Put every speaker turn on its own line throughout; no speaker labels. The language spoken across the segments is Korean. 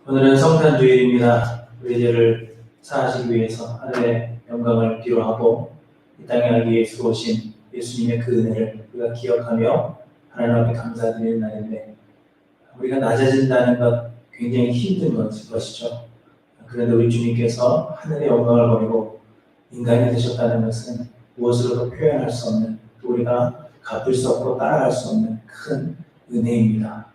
오늘은 성탄주일입니다. 우리 죄를 사하시기 위해서 하늘의 영광을 기로하고 이 땅에 알기 위해 수고하신 예수님의 그 은혜를 우리가 기억하며 하나님 앞에 감사드리는 날인데, 우리가 낮아진다는 것 굉장히 힘든 것이죠. 그런데 우리 주님께서 하늘의 영광을 버리고 인간이 되셨다는 것은 무엇으로도 표현할 수 없는, 우리가 갚을 수 없고 따라갈 수 없는 큰 은혜입니다.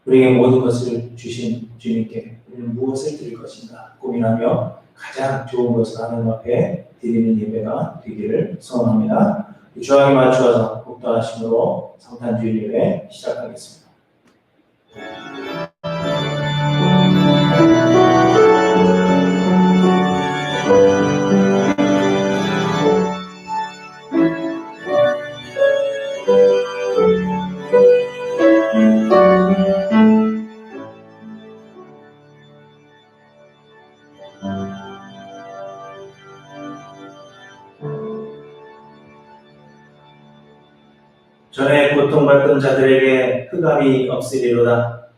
우리에게 모든 것을 주신 주님께 우리는 무엇을 드릴 것인가 고민하며 가장 좋은 것을 하나님 앞에 드리는 예배가 되기를 소원합니다. 주하게 맞추어서 복도하심으로 성탄주일 예배 시작하겠습니다. 전에 고통받던 자들에게 흑암이 없으리로다.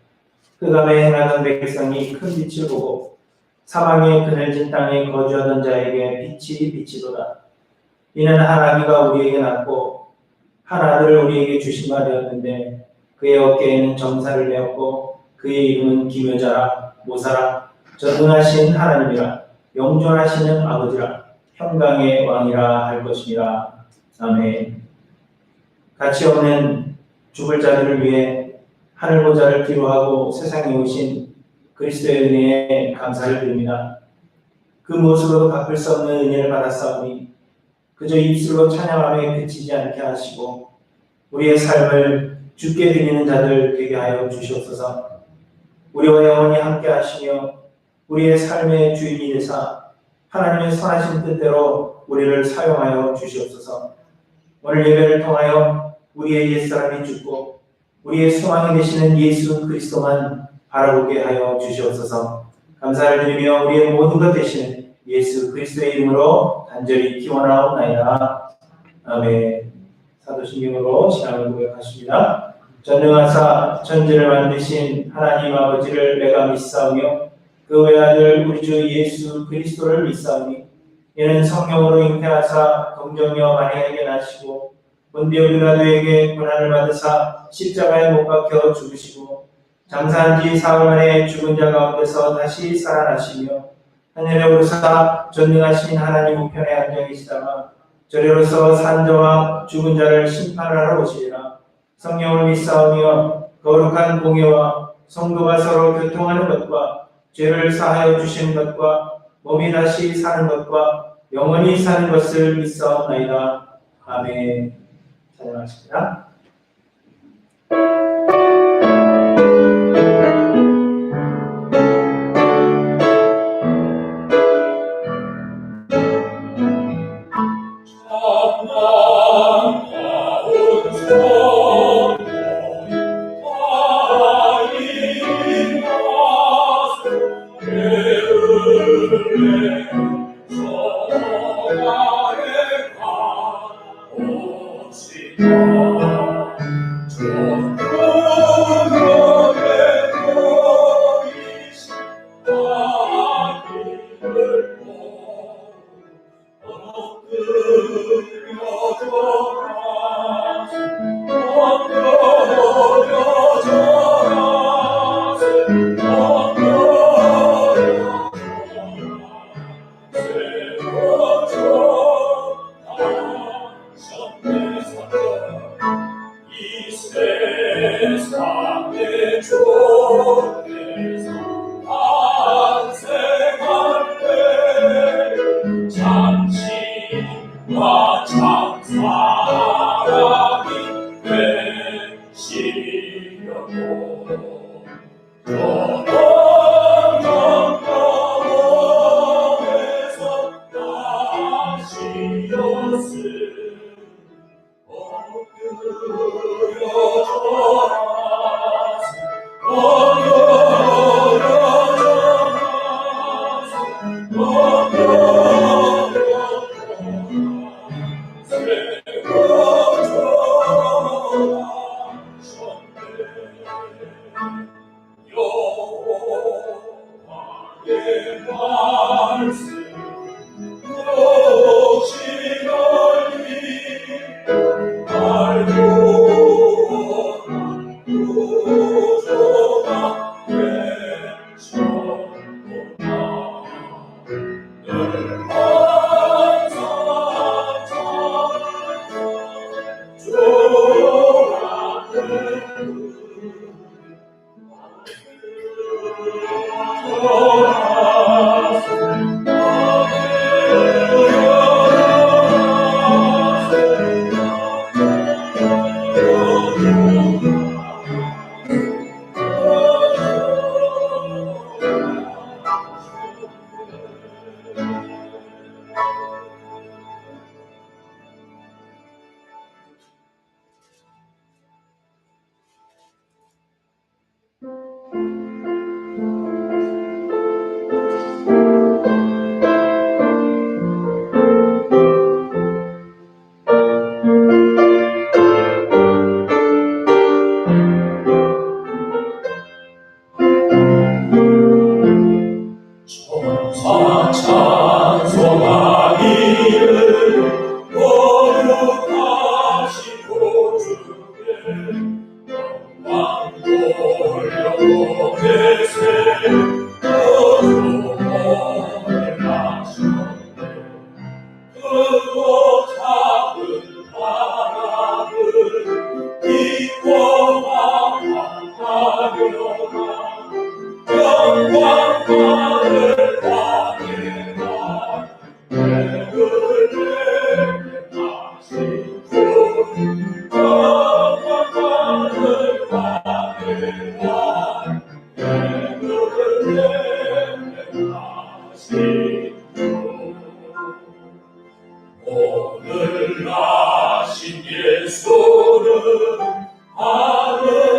흑암에 행하던 백성이 큰 빛을 보고 사망의 그늘진 땅에 거주하던 자에게 빛이 비치도다. 이는 한 아기가 우리에게 낳고 한 아들을 우리에게 주신 바 되었는데, 그의 어깨에는 정사를 메었고 그의 이름은 기묘자라, 모사라, 전능하신 하나님이라, 영존하시는 아버지라, 평강의 왕이라 할 것이니라. 아멘. 가치 없는 죽을 자들을 위해 하늘 보좌를 기로하고 세상에 오신 그리스도의 은혜에 감사를 드립니다. 그 무엇으로도 갚을 수 없는 은혜를 받았사오니 그저 입술로 찬양하며 그치지 않게 하시고 우리의 삶을 주께 드리는 자들 되게 하여 주시옵소서. 우리와 영원히 함께 하시며 우리의 삶의 주인이 되사 하나님의 선하신 뜻대로 우리를 사용하여 주시옵소서. 오늘 예배를 통하여 우리의 옛사람이 죽고 우리의 소망이 되시는 예수 그리스도만 바라보게 하여 주시옵소서. 감사를 드리며 우리의 모든 것 되시는 예수 그리스도의 이름으로 간절히 기원하옵나이다. 아멘. 사도신경으로 신앙을 고백하십니다. 전능하사 천지를 만드신 하나님 아버지를 내가 믿사오며 그 외아들 우리 주 예수 그리스도를 믿사오니 이는 성령으로 잉태하사 동정녀 마리아에게 나시고 본디오 빌라도에게 고난을 받으사 십자가에 못 박혀 죽으시고 장사한 지 사흘 만에 죽은 자 가운데서 다시 살아나시며 하늘에 오르사 전능하신 하나님 우편에 앉아 계시다가 저리로서 산자와 죽은 자를 심판하러 오시리라. 성령을 믿사오며 거룩한 공예와 성도가 서로 교통하는 것과 죄를 사하여 주시는 것과 몸이 다시 사는 것과 영원히 사는 것을 믿사옵나이다. 아멘. 찬양하십니다.
Oh 오늘 나신 예수는 하늘에서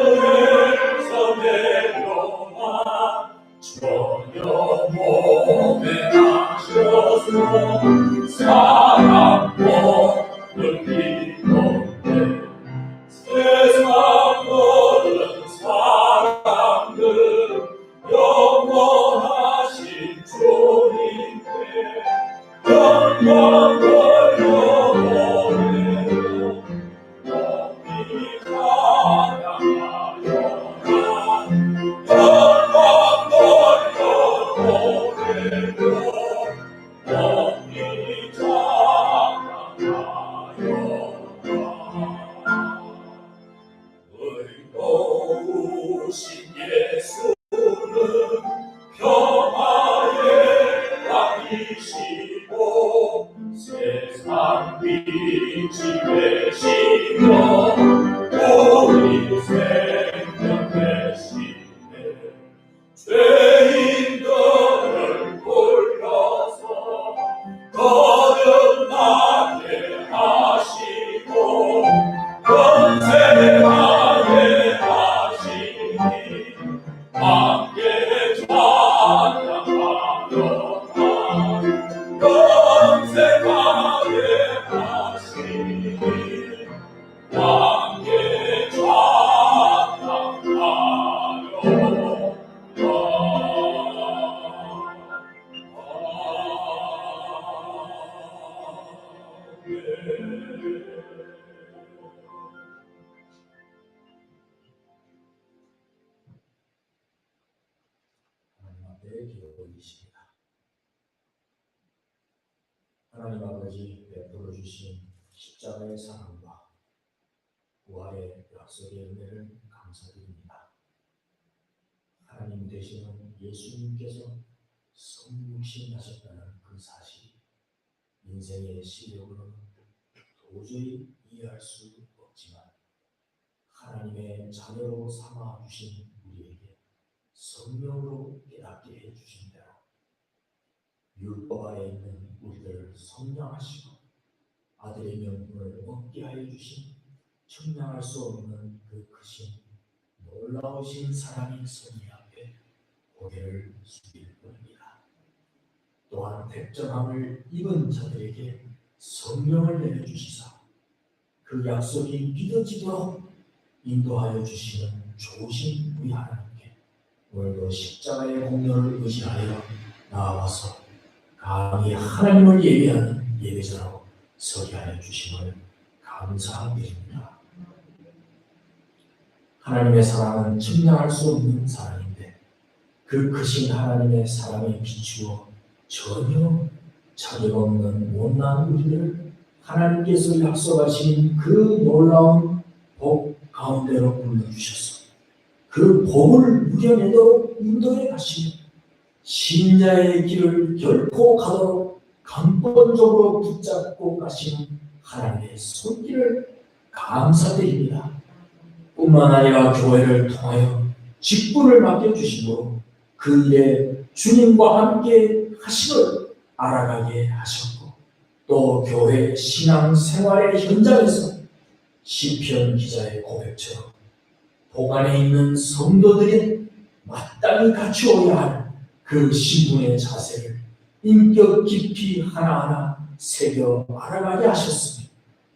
내려와 저녁 몸에 나셔서 사람 몸을 입었네. 세상 모든 사람들 영원하신 주님께 영광 돌려보내고 너희 찬양하여라. 영광 돌려보내고 너희 찬양하여라. 의로우신 예수는 평화의 왕이시고 세상 빛이 되시며 우리 생명 되시네. 죄인들을 불러서 거듭나게 하시고 영생하게 하시니 함께 찬양하여라. 영생하게 하시니 함께
기도이십니다. 하나님 아버지, 베풀어 주신 십자가의 사랑과 부활의 약속의 은혜를 감사드립니다. 하나님 되시는 예수님께서 성육신하셨다는 그 사실이 인생의 시력으로는 도저히 이해할 수 없지만 하나님의 자녀로 삼아 주신 우리에게 성령으로 깨닫게 해주신 대로 율법 아래 있는 우리들을 성량하시고 아들의 명분을 얻게 하여 주신 측량할 수 없는 그 크신 놀라우신 사랑의 섭리 앞에 고개를 숙일 뿐입니다. 또한 택정함을 입은 자들에게 성령을 내려주시사 그 약속이 믿어지도록 인도하여 주시는 좋으신 우리 하나님께 오늘도 십자가의 공로를 의지하여 나와서 감히 하나님을 예배하는 예배자로 서게 하여 주심을 감사드립니다. 하나님의 사랑은 측량할 수 없는 사랑인데 그 크신 하나님의 사랑에 비추어 전혀 자격 없는 못난 우리를 하나님께서 약속하신 그 놀라운 복 가운데로 불러주셔서 그 복을 누려내도록 인도해 가시며 신자의 길을 결코 가도록 강권적으로 붙잡고 가시는 하나님의 손길을 감사드립니다. 뿐만 아니라 교회를 통하여 직분을 맡겨주심으로 그 일에 주님과 함께 하심을 알아가게 하셨고 또 교회 신앙 생활의 현장에서 시편 기자의 고백처럼 복 안에 있는 성도들이 마땅히 갖추어야 할 그 신분의 자세를 인격 깊이 하나하나 새겨 알아가게 하셨으며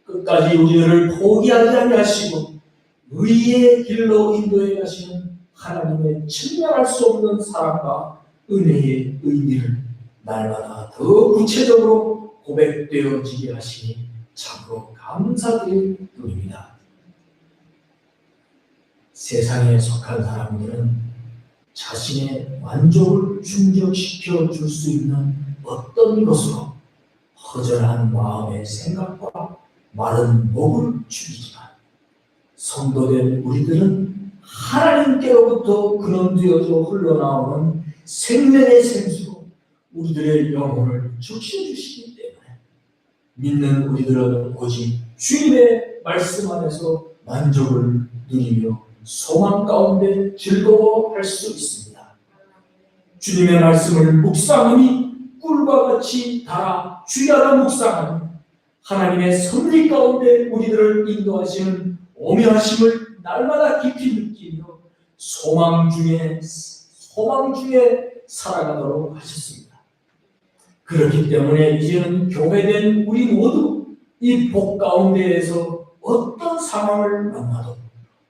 끝까지 우리들을 포기하지 아니하시고 의의 길로 인도해 가시는 하나님의 측량할 수 없는 사랑과 은혜의 의미를 날마다 더 구체적으로 고백되어지게 하시니 참으로 감사드립니다. 세상에 속한 사람들은 자신의 만족을 충족시켜 줄 수 있는 어떤 것으로 허전한 마음의 생각과 마른 목을 죽이지만 성도된 우리들은 하나님께로부터 근원되어져 흘러나오는 생명의 생수로 우리들의 영혼을 적셔주시기 때문에 믿는 우리들은 오직 주님의 말씀 안에서 만족을 누리며 소망 가운데 즐거워할 수 있습니다. 주님의 말씀을 묵상하니 꿀과 같이 달아 주야로 묵상하니 하나님의 섭리 가운데 우리들을 인도하시는 오묘하심을 날마다 깊이 느끼며 소망 중에 살아가도록 하셨습니다. 그렇기 때문에 이제는 교회된 우리 모두 이 복 가운데에서 어떤 상황을 만나도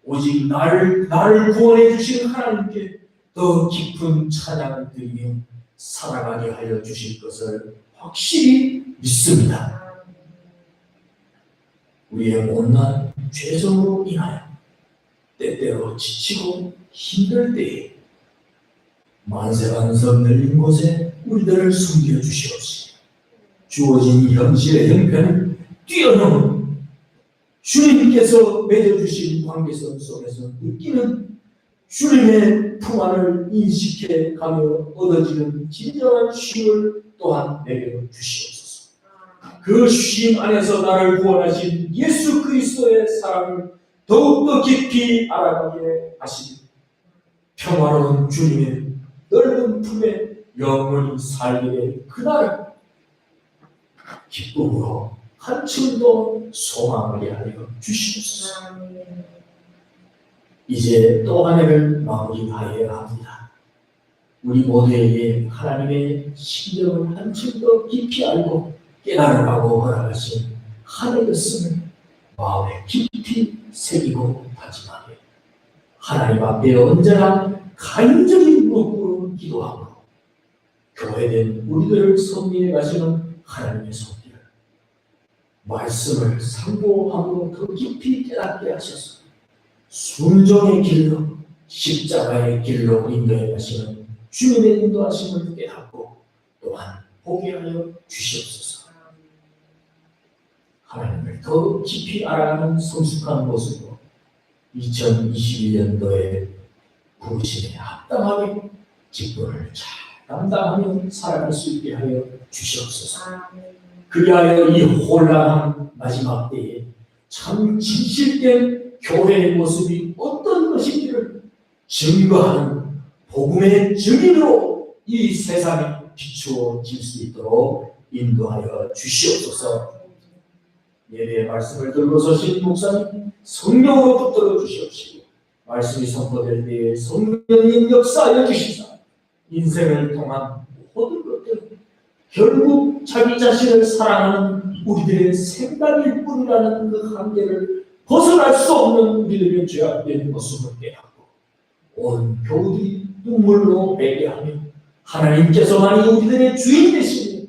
오직 나를 구원해 주신 하나님께 더 깊은 찬양을 드리며 살아가게 하여 주실 것을 확실히 믿습니다. 우리의 못난 죄성으로 인하여 때때로 지치고 힘들 때에 만세반석 널린 곳에 우리들을 숨겨주시옵시고 주어진 현실의 형편을 뛰어넘은 주님께서 맺어주신 관계성 속에서 느끼는 주님의 품 안을 인식해 가며 얻어지는 진정한 쉼을 또한 내려 주시옵소서. 그 쉼 안에서 나를 구원하신 예수 그리스도의 사랑을 더욱더 깊이 알아가게 하시니 평화로운 주님의 넓은 품에 영원히 살게 될 그날을 기쁨으로 한층 더 소망하게 하여 주시옵소서. 이제 또 한 해를 마무리하여야 합니다. 우리 모두에게 하나님의 심정을 한층 더 깊이 알고 깨달아가고 허락하신 한 해였음을 마음에 깊이 새기고 다짐하며 하나님 앞에 언제나 간절히 묻고 기도하므로 교회된 우리들을 섭리해 가시는 하나님의 손길을 말씀을 상고하고 더 깊이 깨닫게 하셔서 순종의 길로 십자가의 길로 인도해 가시는 주님의 인도하심을 깨닫고 또한 보게 하여 주시옵소서. 하나님을 더 깊이 알아가는 성숙한 모습으로 2021년도에 부르심에 합당하게 직분을 잘 감당하며 살아갈 수 있게 하여 주시옵소서. 그리하여 이 혼란한 마지막 때에 참 진실된 교회의 모습이 어떤 것인지를 증거하는 복음의 증인으로 이 세상에 비추어질 수 있도록 인도하여 주시옵소서. 예배의 말씀을 들고 서신 목사님 성령으로 붙들어 주시옵시고 말씀이 선포될 때에 성령님 역사하여 주시사 인생을 통한 모든 것들 결국 자기 자신을 사랑하는 우리들의 생각일 뿐이라는 그 한계를 벗어날 수 없는 우리들의 죄악된 모습을 깨닫고 온 교우들이 눈물로 매개하며 하나님께서만이 우리들의 주인 되시니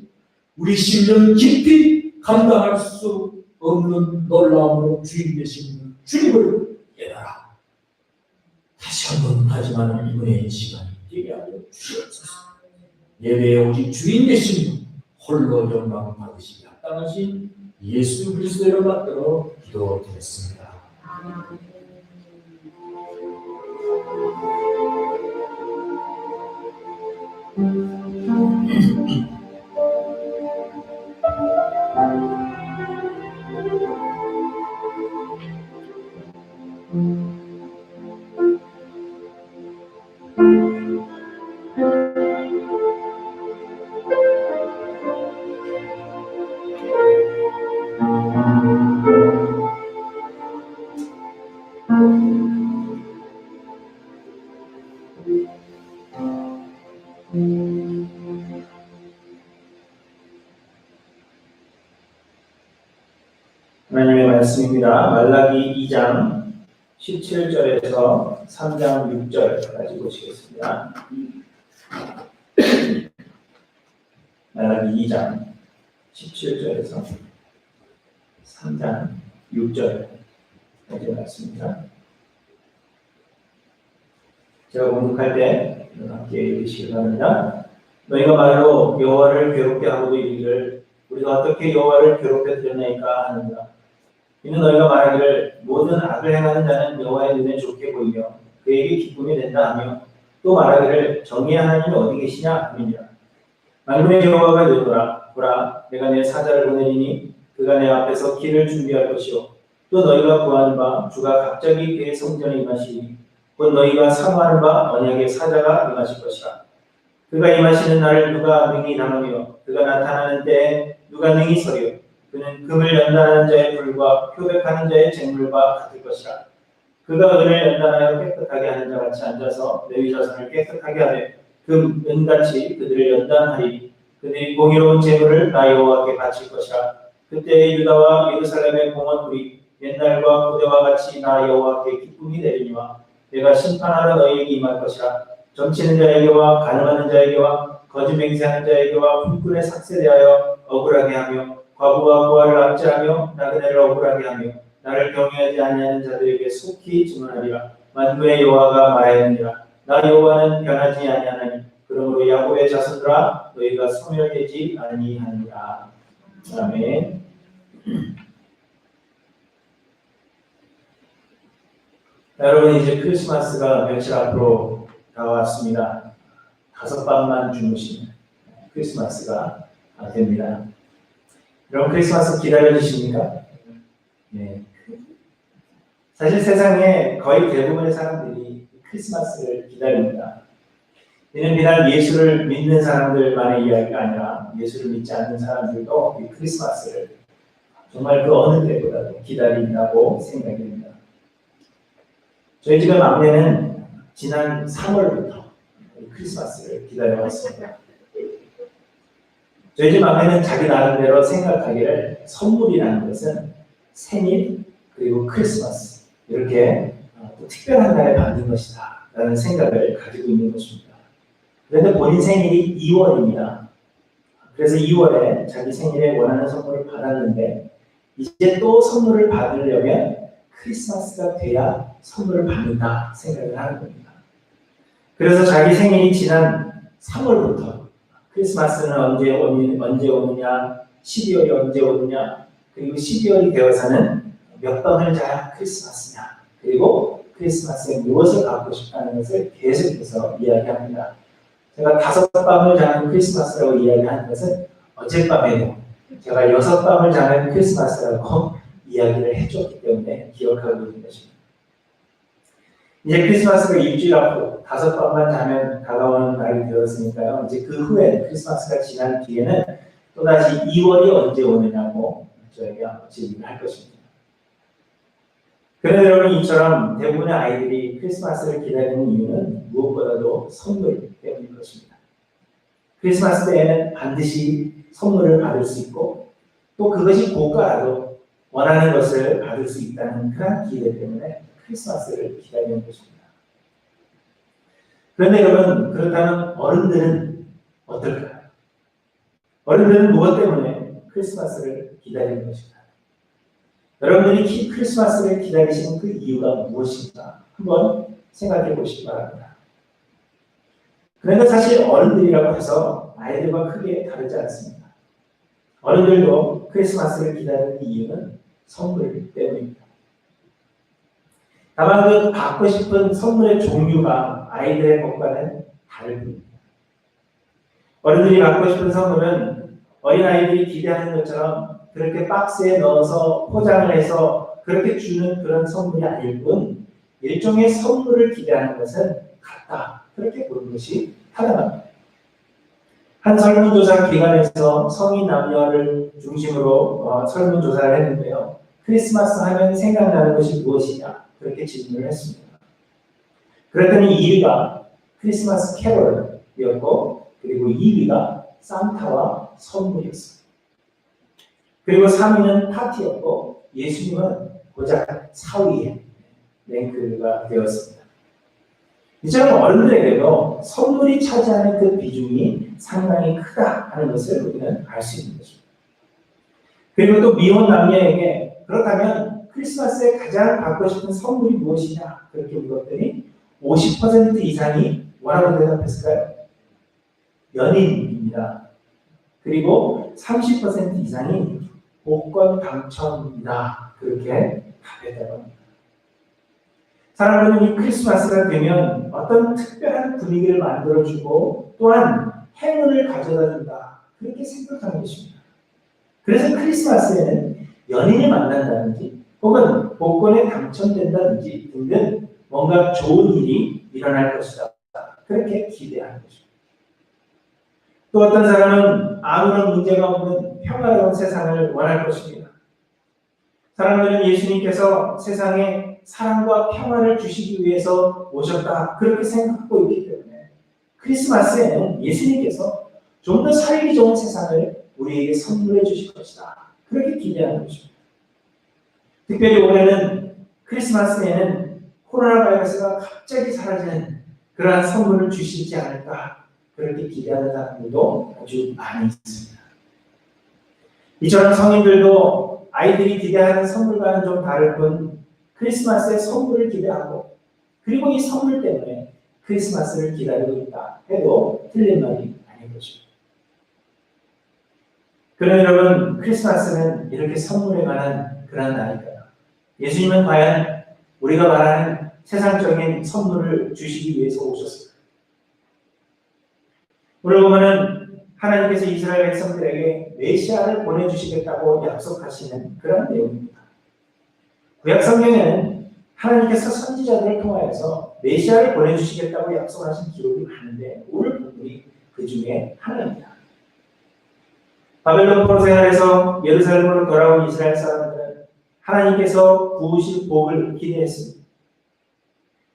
우리 심령 깊이 감당할 수 없는 놀라움으로 주인 되시는 주님을 깨달아 다시 한번 하지만 이번의 시간이 되게 하여 주시옵소서. 예배에 오직 주인 되시는 홀로 영광을 받으시기 합당하신 예수 그리스도를 받들어 기도드렸습니다.
하나님의 말씀입니다. 말라기 2장 17절에서 3장 6절까지 보시겠습니다. 말라기 2장 17절에서 3장 6절까지 말씀입니다. 제가 공독할 때 함께 읽으시기 바랍니다. 너희가 말로 여호와를 괴롭게 하고도 이르기를 우리가 어떻게 여호와를 괴롭게 드렸나이까 하는가. 이는 너희가 말하기를 모든 악을 행하는 자는 여호와의 눈에 좋게 보이며 그에게 기쁨이 된다 하며 또 말하기를 정의의 하나님이 어디 계시냐 하느니라. 만군의 여호와가 이르노라. 보라, 내가 내 사자를 보내리니 그가 내 앞에서 길을 준비할 것이요 또 너희가 구하는 바 주가 갑자기 그의 성전에 임하시니 곧 너희가 사모하는 바 언약의 사자가 임하실 것이라. 그가 임하시는 날을 누가 능히 당하며 그가 나타나는 때에 누가 능히 서려. 그는 금을 연단하는 자의 불과 표백하는 자의 쟁물과 같을 것이라. 그가 은을 연단하여 깨끗하게 하는 자 같이 앉아서 레위 자손을 깨끗하게 하되 금, 은같이 그들을 연단하리니 그들이 공의로운 재물을 나 여호와께 바칠 것이라. 그때 유다와 예루살렘의 공원들이 옛날과 고대와 같이 나 여호와께 기쁨이 되리니와 내가 심판하러 너희에게 임할 것이라. 점치는 자에게와 가늠하는 자에게와 거짓 맹세하는 자에게와 풀꾼에 삭세되하여 억울하게 하며 과부와 고아를 압제하며 나그네를 억울하게 하며 나를 경외하지 아니하는 자들에게 속히 증언하리라. 만군의 여호와가 말하였느니라. 나 여호와는 변하지 아니하나니 그러므로 야곱의 자손들아 너희가 소멸되지 아니하니라. 아멘. 여러분, 이제 크리스마스가 며칠 앞으로 다가왔습니다. 5밤만 주무시면 크리스마스가 됩니다. 여러분, 크리스마스 기다려주십니까? 네. 사실 세상에 거의 대부분의 사람들이 크리스마스를 기다립니다. 이는 비단 예수를 믿는 사람들만의 이야기가 아니라 예수를 믿지 않는 사람들도 이 크리스마스를 정말 그 어느 때보다도 기다린다고 생각이 됩니다. 저희 집의 막내는 지난 3월부터 크리스마스를 기다려왔습니다. 저희 집 막내는 자기 나름대로 생각하기를 선물이라는 것은 생일 그리고 크리스마스 이렇게 또 특별한 날에 받는 것이다 라는 생각을 가지고 있는 것입니다. 그런데 본인 생일이 2월입니다. 그래서 2월에 자기 생일에 원하는 선물을 받았는데 이제 또 선물을 받으려면 크리스마스가 돼야 선물을 받는다 생각을 하는 겁니다. 그래서 자기 생일이 지난 3월부터 크리스마스는 언제 오느냐, 12월이 언제 오느냐, 그리고 12월이 되어서는 몇 번을 자야 크리스마스냐, 그리고 크리스마스에 무엇을 갖고 싶다는 것을 계속해서 이야기합니다. 제가 5밤을 자는 크리스마스라고 이야기하는 것은 어젯밤에도 제가 6밤을 자는 크리스마스라고 이야기를 해줬기 때문에 기억하고 있는 것입니다. 이제 크리스마스가 일주일 앞으로 5밤만 자면 다가오는 날이 되었으니까요. 이제 그 후에 크리스마스가 지난 뒤에는 또다시 2월이 언제 오느냐고 저에게 질문을 할 것입니다. 그런데 여러분, 이처럼 대부분의 아이들이 크리스마스를 기다리는 이유는 무엇보다도 선물 때문인 것입니다. 크리스마스 때에는 반드시 선물을 받을 수 있고 또 그것이 고가라도 원하는 것을 받을 수 있다는 그런 기대 때문에 크리스마스를 기다리는 것입니다. 그런데 여러분, 그렇다면 어른들은 어떨까요? 어른들은 무엇 때문에 크리스마스를 기다리는 것인가? 여러분들이 크리스마스를 기다리시는 그 이유가 무엇인가? 한번 생각해 보시기 바랍니다. 그런데 사실 어른들이라고 해서 아이들과 크게 다르지 않습니다. 어른들도 크리스마스를 기다리는 이유는 선물 때문입니다. 다만 그 받고 싶은 선물의 종류가 아이들의 것과는 다를 뿐입니다. 어른들이 받고 싶은 선물은 어린아이들이 기대하는 것처럼 그렇게 박스에 넣어서 포장을 해서 그렇게 주는 그런 선물이 아닐 뿐 일종의 선물을 기대하는 것은 같다. 그렇게 보는 것이 타당합니다. 한 설문조사 기관에서 성인 남녀를 중심으로 설문조사를 했는데요. 크리스마스 하면 생각나는 것이 무엇이냐? 그렇게 질문을 했습니다. 그랬더니 1위가 크리스마스 캐롤이었고 그리고 2위가 산타와 선물이었습니다. 그리고 3위는 파티였고 예수님은 고작 4위에 랭크가 되었습니다. 이처럼 어른들에게도 선물이 차지하는 그 비중이 상당히 크다 하는 것을 우리는 알 수 있는 것입니다. 그리고 또 미혼 남녀에게 그렇다면 크리스마스에 가장 받고 싶은 선물이 무엇이냐 그렇게 물었더니 50% 이상이 뭐라고 대답했을까요? 연인입니다. 그리고 30% 이상이 복권 당첨입니다. 그렇게 답했다고 합니다. 사람들은 이 크리스마스가 되면 어떤 특별한 분위기를 만들어주고 또한 행운을 가져다준다. 그렇게 생각하는 것입니다. 그래서 크리스마스에는 연인을 만난다든지 혹은 복권에 당첨된다든지 등등 뭔가 좋은 일이 일어날 것이다. 그렇게 기대하는 것입니다. 또 어떤 사람은 아무런 문제가 없는 평화로운 세상을 원할 것입니다. 사람들은 예수님께서 세상에 사랑과 평화를 주시기 위해서 오셨다. 그렇게 생각하고 있기 때문에 크리스마스에는 예수님께서 좀 더 살기 좋은 세상을 우리에게 선물해 주실 것이다. 그렇게 기대하는 것입니다. 특별히 올해는 크리스마스에는 코로나 바이러스가 갑자기 사라지는 그러한 선물을 주시지 않을까 그렇게 기대하는 사람들도 아주 많이 있습니다. 이처럼 성인들도 아이들이 기대하는 선물과는 좀 다를 뿐 크리스마스에 선물을 기대하고 그리고 이 선물 때문에 크리스마스를 기다리고 있다 해도 틀린 말이 아닌 것입니다. 그러나 여러분 크리스마스는 이렇게 선물에 관한 그런 날일까요? 예수님은 과연 우리가 말하는 세상적인 선물을 주시기 위해서 오셨을까요? 오늘 보면은 하나님께서 이스라엘 백성들에게 메시아를 보내주시겠다고 약속하시는 그런 내용입니다. 구약 성경에는 하나님께서 선지자들을 통하여서 메시아를 보내주시겠다고 약속하신 기록이 많은데 오늘 부분이 그 중에 하나입니다. 바벨론 포로 생활에서 예루살렘으로 돌아온 이스라엘 사람들은 하나님께서 부으실 복을 기대했습니다.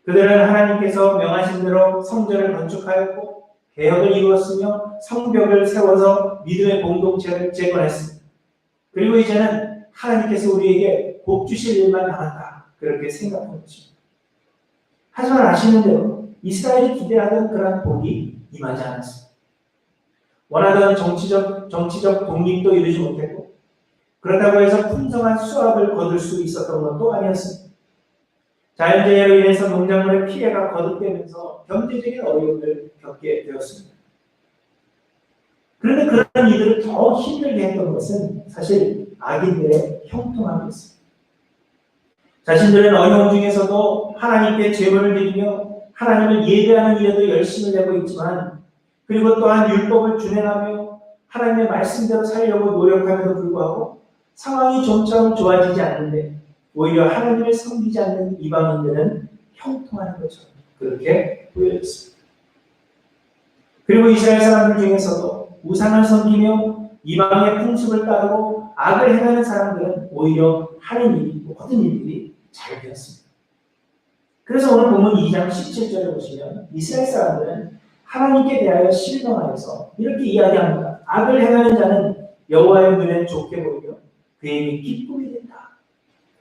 그들은 하나님께서 명하신 대로 성전을 건축하였고 개혁을 이루었으며 성벽을 세워서 믿음의 공동체를 재건했습니다. 그리고 이제는 하나님께서 우리에게 복 주실 일만 남았다. 그렇게 생각한 것입니다. 하지만 아시는 대로 이스라엘이 기대하던 그러한 복이 임하지 않았습니다. 원하던 정치적 독립도 이루지 못했고 그렇다고 해서 풍성한 수확을 거둘 수 있었던 것도 아니었습니다. 자연재해로 인해서 농작물의 피해가 거듭되면서 경제적인 어려움을 겪게 되었습니다. 그런데 그런 이들을 더 힘들게 했던 것은 사실 악인들의 형통함이었습니다. 자신들은 어려움 중에서도 하나님께 제물을 드리며 하나님을 예배하는 일에도 열심을 내고 있지만 그리고 또한 율법을 준행하며 하나님의 말씀대로 살려고 노력함에도 불구하고 상황이 좀처럼 좋아지지 않는데 오히려 하나님을 섬기지 않는 이방인들은 형통하는 것처럼 그렇게 보여졌습니다. 그리고 이스라엘 사람들 중에서도 우상을 섬기며 이방의 풍습을 따르고 악을 행하는 사람들은 오히려 하는 일이 모든 일들이 잘 되었습니다. 그래서 오늘 본문 2장 17절에 보시면 이스라엘 사람들은 하나님께 대하여 실망하여서 이렇게 이야기합니다. 악을 행하는 자는 여호와의 눈에 좋게 보이며 그에게 기쁨이 된다.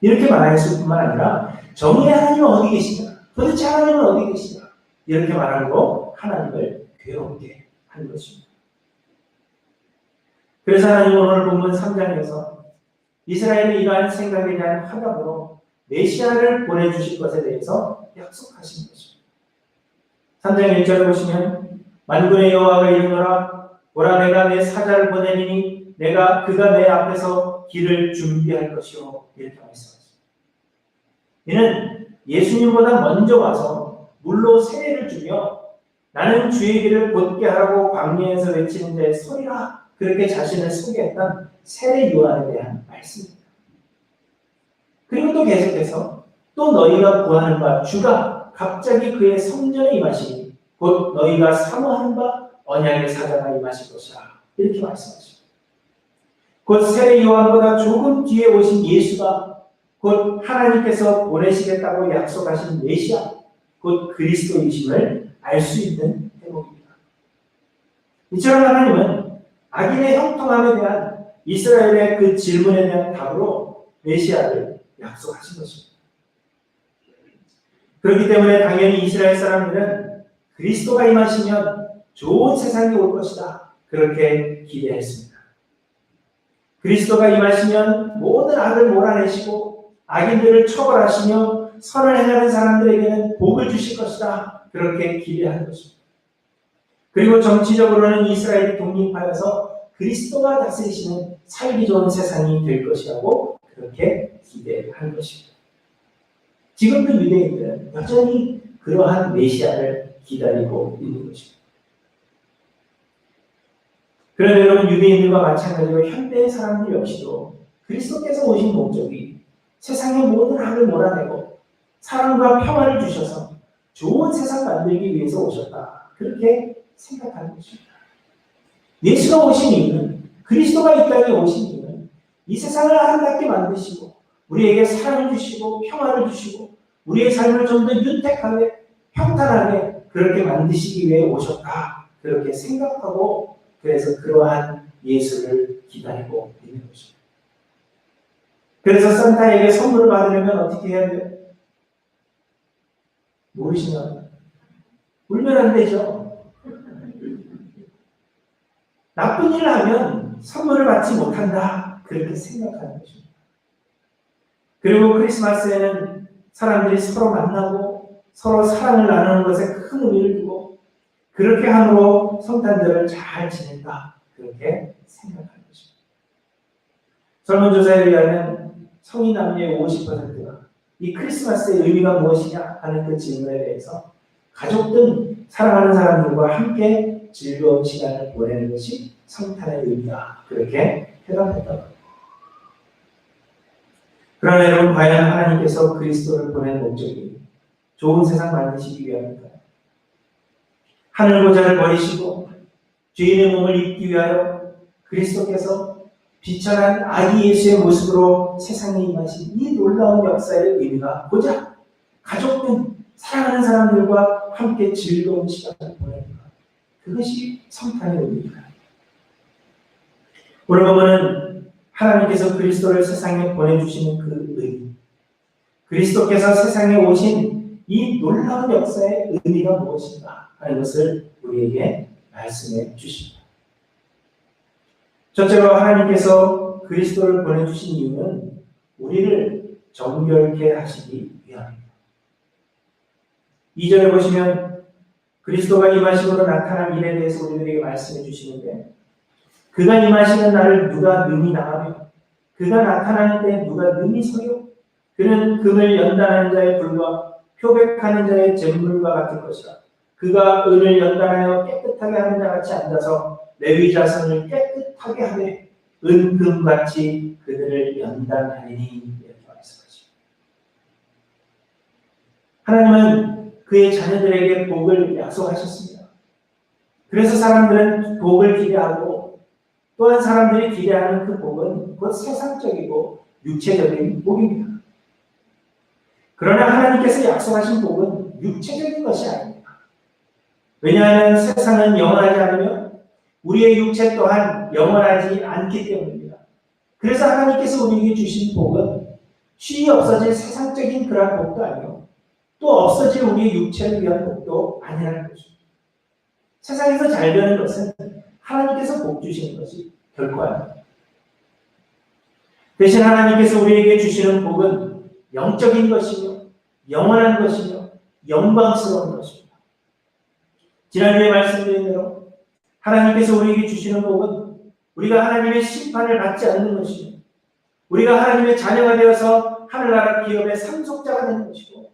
이렇게 말했을 뿐만 아니라 정의의 하나님은 어디 계시냐? 도대체 하나님은 어디 계시냐? 이렇게 말하고 하나님을 괴롭게 하는 것입니다. 그래서 하나님 오늘 본문 3장에서 이스라엘의 이러한 생각에 대한 화답으로 메시아를 보내주실 것에 대해서 약속하신 것입니다. 3장 1절을 보시면 만군의 여호와가 이르노라 보라 내가 내 사자를 보내리니 내가 그가 내 앞에서 길을 준비할 것이요 이렇게 말씀하십니다. 이는 예수님보다 먼저 와서 물로 세례를 주며 나는 주의 길을 곧게 하라고 광야에서 외치는 자의 소리라 그렇게 자신을 소개했던 세례 요한에 대한 말씀입니다. 그리고 또 계속해서 또 너희가 구하는 바 주가 갑자기 그의 성전에 임하시니 곧 너희가 사모하는 바 언약의 사자가 임하실 것이라 이렇게 말씀하십니다. 곧 세례 요한보다 조금 뒤에 오신 예수가 곧 하나님께서 보내시겠다고 약속하신 메시아 곧 그리스도이심을 알 수 있는 대목입니다. 이처럼 하나님은 악인의 형통함에 대한 이스라엘의 그 질문에 대한 답으로 메시아를 약속하신 것입니다. 그렇기 때문에 당연히 이스라엘 사람들은 그리스도가 임하시면 좋은 세상이 올 것이다. 그렇게 기대했습니다. 그리스도가 임하시면 모든 악을 몰아내시고 악인들을 처벌하시며 선을 행하는 사람들에게는 복을 주실 것이다. 그렇게 기대한 것입니다. 그리고 정치적으로는 이스라엘이 독립하여서 그리스도가 다스리시는 살기 좋은 세상이 될 것이라고 그렇게 기대한 것입니다. 지금도 유대인들은 여전히 그러한 메시아를 기다리고 있는 것입니다. 그런데 여러분 유대인들과 마찬가지로 현대의 사람들 역시도 그리스도께서 오신 목적이 세상의 모든 악을 몰아내고 사랑과 평화를 주셔서 좋은 세상 만들기 위해서 오셨다. 그렇게 생각하는 것입니다. 예수가 오신 이유는 그리스도가 이 땅에 오신 이유는 이 세상을 아름답게 만드시고 우리에게 사랑을 주시고 평화를 주시고 우리의 삶을 좀 더 윤택하게 평탄하게 그렇게 만드시기 위해 오셨다. 그렇게 생각하고 그래서 그러한 예수를 기다리고 있는 것입니다. 그래서 산타에게 선물을 받으려면 어떻게 해야 돼요? 모르시나요? 울면 안 되죠. 나쁜 일을 하면 선물을 받지 못한다. 그렇게 생각하는 것입니다. 그리고 크리스마스에는 사람들이 서로 만나고 서로 사랑을 나누는 것에 큰 의미를 두고 그렇게 함으로 성탄절을 잘 지낸다. 그렇게 생각하는 것입니다. 설문조사에 의하면 성인 남녀의 50%가 이 크리스마스의 의미가 무엇이냐 하는 그 질문에 대해서 가족 등 사랑하는 사람들과 함께 즐거운 시간을 보내는 것이 성탄의 의미다. 그렇게 대답했다고 합니다. 그러나 여러분 과연 하나님께서 그리스도를 보낸 목적이 좋은 세상 만드시기 위함일까요? 하늘 보좌를 버리시고 죄인의 몸을 입기 위하여 그리스도께서 비천한 아기 예수의 모습으로 세상에 임하신 이 놀라운 역사의 의미가 고작 가족들, 사랑하는 사람들과 함께 즐거운 시간을 보내는 것. 그것이 성탄의 의미입니다. 오늘 보면은 하나님께서 그리스도를 세상에 보내주시는 그 의미, 그리스도께서 세상에 오신 이 놀라운 역사의 의미가 무엇인가 하는 것을 우리에게 말씀해 주십니다. 첫째로 하나님께서 그리스도를 보내주신 이유는 우리를 정결케 하시기 위함입니다. 2절에 보시면 그리스도가 임하심으로 나타난 일에 대해서 우리들에게 말씀해 주시는데 그가 임하시는 날을 누가 능히 나가며 그가 나타나는 때 누가 능히 서요? 그는 금을 연단하는 자의 불과 표백하는 자의 잿물과 같을 것이라. 그가 은을 연단하여 깨끗하게 하는 자같이 앉아서 레위 자손을 깨끗하게 하되 은금같이 그들을 연단하리니 이렇게 말씀하십니다. 하나님은 그의 자녀들에게 복을 약속하셨습니다. 그래서 사람들은 복을 기대하고 또한 사람들이 기대하는 그 복은 곧 세상적이고 육체적인 복입니다. 그러나 하나님께서 약속하신 복은 육체적인 것이 아닙니다. 왜냐하면 세상은 영원하지 않으며 우리의 육체 또한 영원하지 않기 때문입니다. 그래서 하나님께서 우리에게 주신 복은 쉬이 없어질 세상적인 그런 복도 아니요 또 없어질 우리의 육체를 위한 복도 아니라는 것입니다. 세상에서 잘 되는 것은 하나님께서 복 주시는 것이 결코 아닙니다. 대신 하나님께서 우리에게 주시는 복은 영적인 것이며 영원한 것이며 영광스러운 것입니다. 지난주에 말씀드린 대로 하나님께서 우리에게 주시는 복은 우리가 하나님의 심판을 받지 않는 것이며 우리가 하나님의 자녀가 되어서 하늘나라 기업의 상속자가 되는 것이고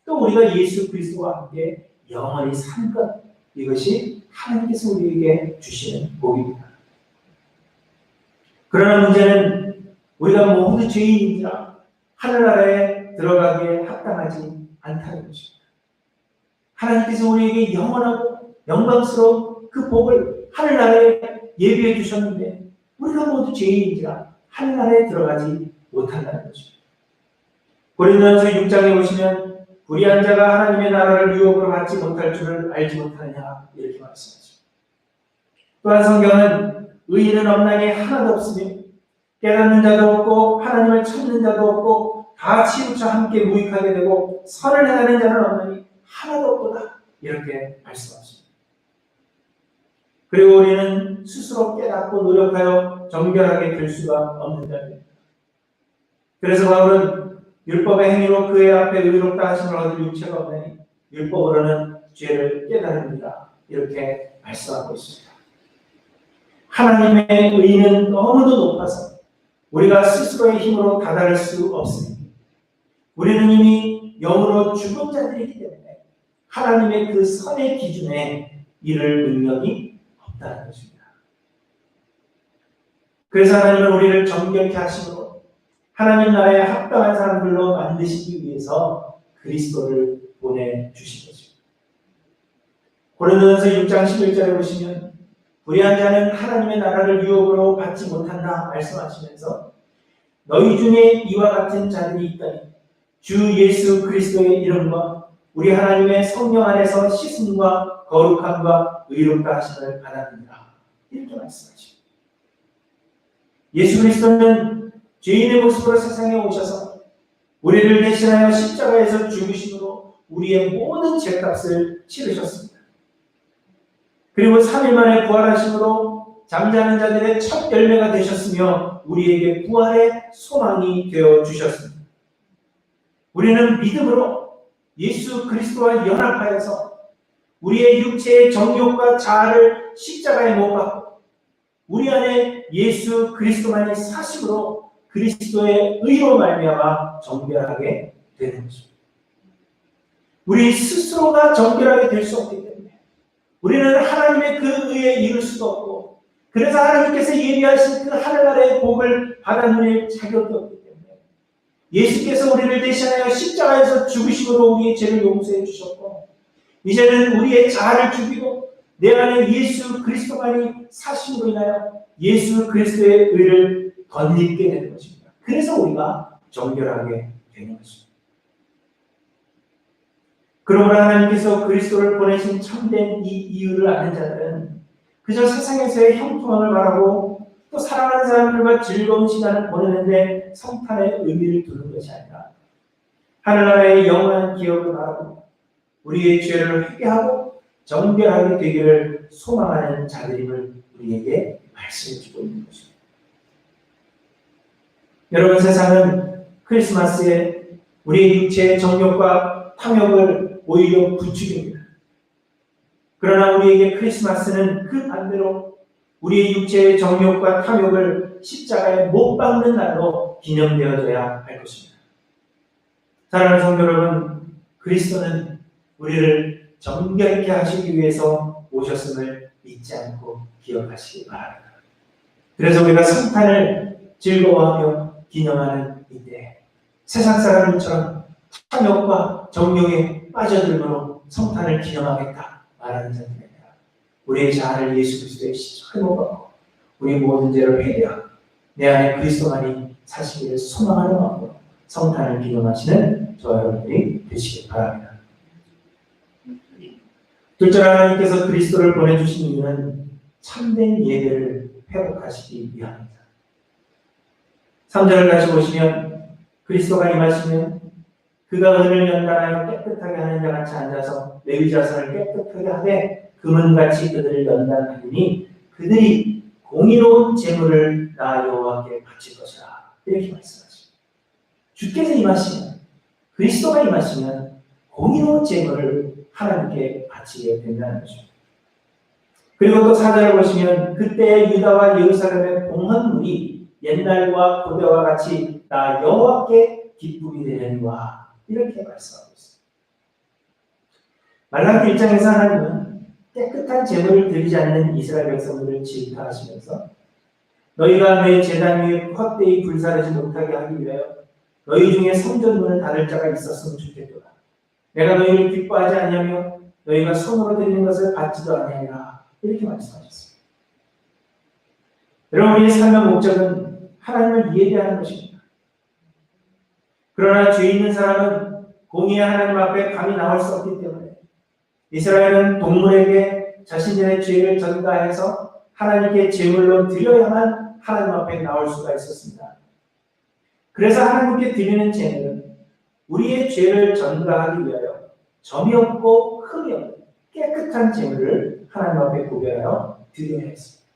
또 우리가 예수 그리스도와 함께 영원히 사는 것, 이것이 하나님께서 우리에게 주시는 복입니다. 그러나 문제는 우리가 모두 죄인이라 하늘나라에 들어가기에 합당하지 않다는 것입니다. 하나님께서 우리에게 영원하고 영광스러운 그 복을 하늘나라에 예비해 주셨는데 우리가 모두 죄인이라 하늘나라에 들어가지 못한다는 것입니다. 고린도전서 6장에 보시면 불의한 자가 하나님의 나라를 유업으로 받지 못할 줄을 알지 못하느냐 이렇게 말씀하십니다. 또한 성경은 의인은 없나니 하나도 없으며 깨닫는 자도 없고 하나님을 찾는 자도 없고 다 치우쳐 함께 무익하게 되고 선을 행하는 자는 없나니 하나도 없도다 이렇게 말씀하십니다. 그리고 우리는 스스로 깨닫고 노력하여 정결하게 될 수가 없는 자입니다. 그래서 바울은 율법의 행위로 그의 앞에 의롭다 하심을 얻을 육체가 없나니 율법으로는 죄를 깨달습니다. 이렇게 말씀하고 있습니다. 하나님의 의는 너무도 높아서 우리가 스스로의 힘으로 다다를 수 없습니다. 우리는 이미 영으로 죽은 자들이기 때문에 하나님의 그 선의 기준에 이를 능력이 없다는 것입니다. 그래서 하나님은 우리를 정결케 하심으로 하나님 나라에 합당한 사람들로 만드시기 위해서 그리스도를 보내주신 것입니다. 고린도전서 6장 11절에 보시면 불의한 자는 하나님의 나라를 유업으로 받지 못한다 말씀하시면서 너희 중에 이와 같은 자들이 있다니 주 예수 그리스도의 이름과 우리 하나님의 성령 안에서 씻음과 거룩함과 의롭다 하심을 받았느니라 이렇게 말씀하십니다. 예수 그리스도는 죄인의 모습으로 세상에 오셔서 우리를 대신하여 십자가에서 죽으심으로 우리의 모든 죄값을 치르셨습니다. 그리고 3일 만에 부활하심으로 잠자는 자들의 첫 열매가 되셨으며 우리에게 부활의 소망이 되어 주셨습니다. 우리는 믿음으로 예수 그리스도와 연합하여서 우리의 육체의 정욕과 자아를 십자가에 못 박고 우리 안에 예수 그리스도만이 사심으로 그리스도의 의로 말미암아 정결하게 되는 것입니다. 우리 스스로가 정결하게 될 수 없기 때문에 우리는 하나님의 그 의에 이룰 수도 없고 그래서 하나님께서 예비하신 그 하늘나라의 복을 받아 누릴 자격이 없기 때문에 예수께서 우리를 대신하여 십자가에서 죽으심으로 우리의 죄를 용서해 주셨고 이제는 우리의 자아를 죽이고 내 안에 예수 그리스도만이 사심으로 인하여 예수 그리스도의 의를 덧입게 되는 것입니다. 그래서 우리가 정결하게 되는 것입니다. 그러므로 하나님께서 그리스도를 보내신 참된 이 이유를 아는 자들은 그저 세상에서의 형통함을 바라고 또 사랑하는 사람들과 즐거운 시간을 보내는데 성탄의 의미를 두는 것이 아니라 하늘나라의 영원한 기업을 바라고 우리의 죄를 회개하고 정결하게 되기를 소망하는 자들임을 우리에게 말씀해 주고 있는 것입니다. 여러분, 세상은 크리스마스에 우리의 육체의 정욕과 탐욕을 오히려 부추깁니다. 그러나 우리에게 크리스마스는 그 반대로 우리의 육체의 정욕과 탐욕을 십자가에 못 박는 날로 기념되어져야 할 것입니다. 사랑하는 성도 여러분, 그리스도는 우리를 정결케 하시기 위해서 오셨음을 잊지 않고 기억하시기 바랍니다. 그래서 우리가 성탄을 즐거워하며 기념하는 이때 세상 사람들처럼 탐욕과 정욕에 빠져들므로 성탄을 기념하겠다 말하는 자들이 아니라 우리의 자아를 예수 그리스도의 십자가에 못 박고 우리 모든 죄를 회개하고 내 안에 그리스도만이 사시기를 소망하는 마음으로 성탄을 기념하시는 저와 여러분들이 되시길 바랍니다. 둘째로 하나님께서 그리스도를 보내주신 이유는 참된 예배를 회복하시기 위함입니다. 3절을 다시 보시면 그리스도가 임하시면 그가 은을 연단하여 깨끗하게 하는 자 같이 앉아서 레위 자손을 깨끗하게 하되 금은같이 그들을 연단하리니 그들이 공의로운 제물을 나 여호와께 바칠 것이라. 이렇게 말씀하십니다. 주께서 임하시면, 그리스도가 임하시면 공의로운 제물을 하나님께 바치게 된다는 것입니다. 그리고 또 4절을 보시면 그때 유다와 예루살렘의 봉헌물이 옛날과 고대와 같이 나 여호와께 기쁨이 되려니와 이렇게 말씀하고 있습니다. 말라기 1장에서 하나님은 깨끗한 제물을 드리지 않는 이스라엘 백성들을 질타하시면서 너희가 내 제단 위에 헛되이 불사르지 못하게 하기 위하여 너희 중에 성전문을 닫을 자가 있었으면 좋겠도다. 내가 너희를 기뻐하지 아니하며 너희가 손으로 드리는 것을 받지도 아니하리라. 이렇게 말씀하셨습니다. 여러분, 우리의 삶의 목적은 하나님을 예배하는 것입니다. 그러나 죄 있는 사람은 공의의 하나님 앞에 감히 나올 수 없기 때문에 이스라엘은 동물에게 자신들의 죄를 전가해서 하나님께 제물로 드려야만 하나님 앞에 나올 수가 있었습니다. 그래서 하나님께 드리는 제물은 우리의 죄를 전가하기 위하여 점이 없고 흠이 없는 깨끗한 제물을 하나님 앞에 구별하여 드려야 했습니다.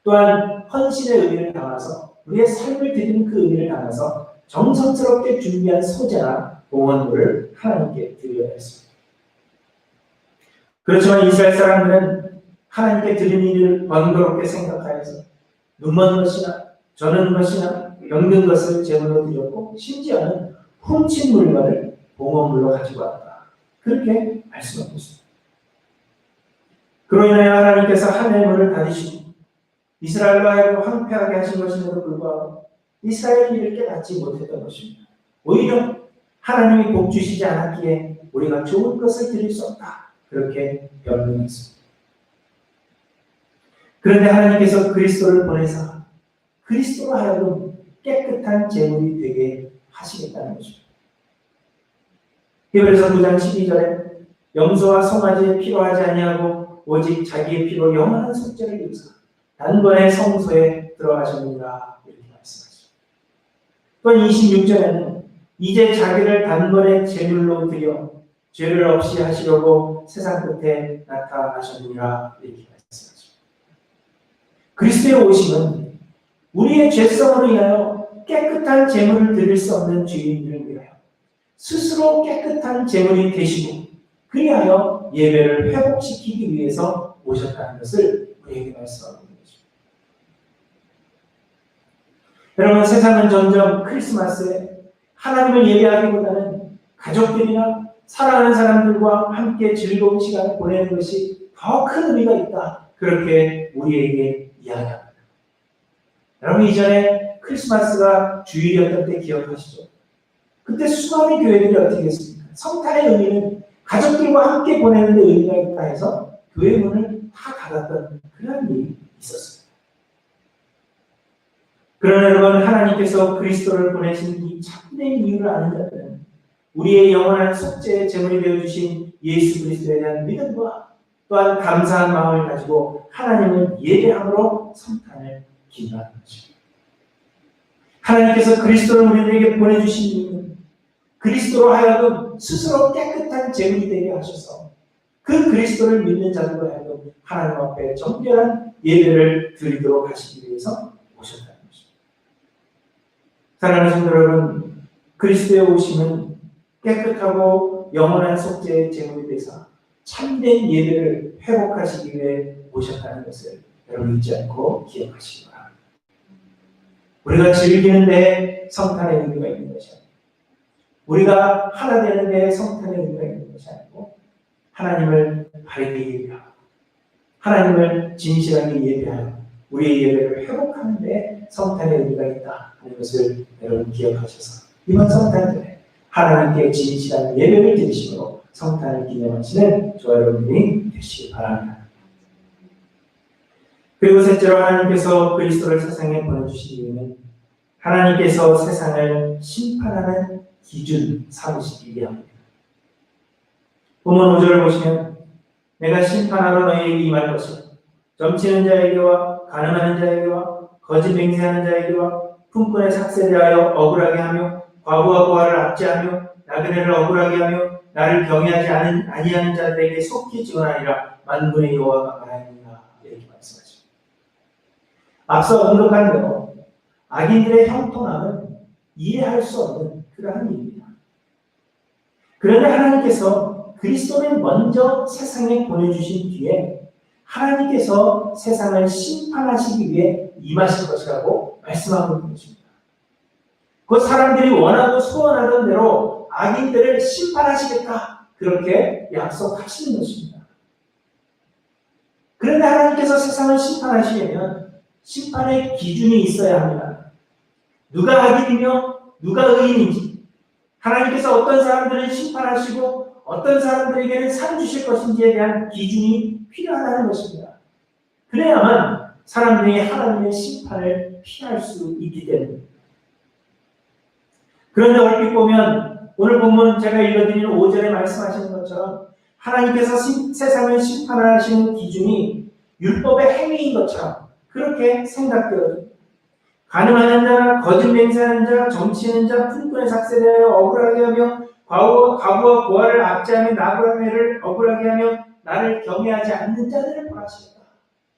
또한 헌신의 의미를 담아서 우리의 삶을 드리는 그 의미를 담아서 정성스럽게 준비한 소재나 봉헌물을 하나님께 드려야 했습니다. 그렇지만 이스라엘 사람들은 하나님께 드리는 일을 번거롭게 생각하여서 눈먼 것이나 저는 것이나 병든 것을 제물로 드렸고 심지어는 훔친 물건을 봉헌물로 가지고 왔다. 그렇게 말씀하고 있습니다. 그로 인하여 하나님께서 하늘의 문을 닫으시고 이스라엘로 하여금 황폐하게 하신 것임에도 불구하고 이스라엘이 이를 깨닫지 못했던 것입니다. 오히려 하나님이 복 주시지 않았기에 우리가 좋은 것을 드릴 수 없다. 그렇게 변명했습니다. 그런데 하나님께서 그리스도를 보내사 그리스도로 하여금 깨끗한 제물이 되게 하시겠다는 것입니다. 히브리서 9장 12절에 염소와 송아지의 피로 하지 아니하고 오직 자기의 피로 영원한 속죄를 이루사 단번에 성소에 들어가셨느니라 이렇게 말씀하십니다. 또 26절에는 이제 자기를 단번에 제물로 드려 죄를 없이 하시려고 세상 끝에 나타나셨느니라 이렇게 말씀하십니다. 그리스도의 오심은 우리의 죄성으로 인하여 깨끗한 제물을 드릴 수 없는 죄인들을 위하여 스스로 깨끗한 제물이 되시고 그리하여 예배를 회복시키기 위해서 오셨다는 것을 우리에게 말씀하고 있는 것입니다. 여러분, 세상은 점점 크리스마스에 하나님을 예배하기보다는 가족들이나 사랑하는 사람들과 함께 즐거운 시간을 보내는 것이 더 큰 의미가 있다. 그렇게 우리에게 이야기합니다. 여러분, 이전에 크리스마스가 주일이었던 때 기억하시죠? 그때 수많은 교회들이 어떻게 했습니까? 성탄의 의미는 가족들과 함께 보내는 데 의미가 있다 해서 교회 문을 다 닫았던 그런 일이 있었습니다. 그러나 여러분, 하나님께서 그리스도를 보내신 이 참된 이유를 아는 자들은 우리의 영원한 속죄의 제물이 되어주신 예수 그리스도에 대한 믿음과 또한 감사한 마음을 가지고 하나님을 예배함으로 성탄을 기념하는 것입니다. 하나님께서 그리스도를 우리들에게 보내주신 이유는 그리스도로 하여금 스스로 깨끗한 제물이 되게 하셔서 그 그리스도를 믿는 자들로 하여금 하나님 앞에 정결한 예배를 드리도록 하시기 위해서 오셨다는 것입니다. 사랑하는 성도 여러분, 그리스도의 오심은 깨끗하고 영원한 속죄의 제물이 되사 참된 예배를 회복하시기 위해 오셨다는 것을 여러분 잊지 않고 기억하시기 바랍니다. 우리가 즐기는 데 성탄의 의미가 있는 것이 아니고 우리가 하나 되는 데 성탄의 의미가 있는 것이 아니고 하나님을 바르게 예배하고 하나님을 진실하게 예배하여 우리의 예배를 회복하는 데 성탄의 의미가 있다 하는 것을 여러분 기억하셔서 이번 성탄 때 하나님께 진실한 예배를 드리심으로 성탄을 기념하시는 저와 여러분들이 되시기 바랍니다. 그리고 셋째로 하나님께서 그리스도를 세상에 보내주신 이유는 하나님께서 세상을 심판하는 기준 삼으시기 위함입니다. 본문 5절을 보시면 내가 심판하러 너희에게 임할 것이요 점치는 자에게와 가늠하는 자에게와 거짓 맹세하는 자에게와 품꾼의 삭세를 하여 억울하게 하며 과부와 고아를 압제하며 나그네를 억울하게 하며 나를 경외하지 아니하는 자들에게 속히 증언하리라 만군의 여호와가 말하느니라 이렇게 말씀하십니다. 앞서 언급한 대로 악인들의 형통함은 이해할 수 없는 그러한 일입니다. 그런데 하나님께서 그리스도를 먼저 세상에 보내주신 뒤에 하나님께서 세상을 심판하시기 위해 임하실 것이라고 말씀하고 있는 것입니다. 그 사람들이 원하고 소원하던 대로 악인들을 심판하시겠다, 그렇게 약속하시는 것입니다. 그런데 하나님께서 세상을 심판하시려면 심판의 기준이 있어야 합니다. 누가 악인이며 누가 의인인지, 하나님께서 어떤 사람들을 심판하시고 어떤 사람들에게는 상 주실 것인지에 대한 기준이 필요하다는 것입니다. 그래야만 사람들이 하나님의 심판을 피할 수 있기 때문입니다. 그런데 얼핏 보면 오늘 본문 제가 읽어드리는 5절에 말씀하시는 것처럼 하나님께서 세상을 심판하시는 기준이 율법의 행위인 것처럼 그렇게 생각되어집니다. 간음하는 자, 거짓 맹세하는 자, 점치는 자, 품꾼에 삭세되어 억울하게 하며 과부와 고아를 압제하며 나그란 애를 억울하게 하며 나를 경외하지 않는 자들을 벌하시겠다.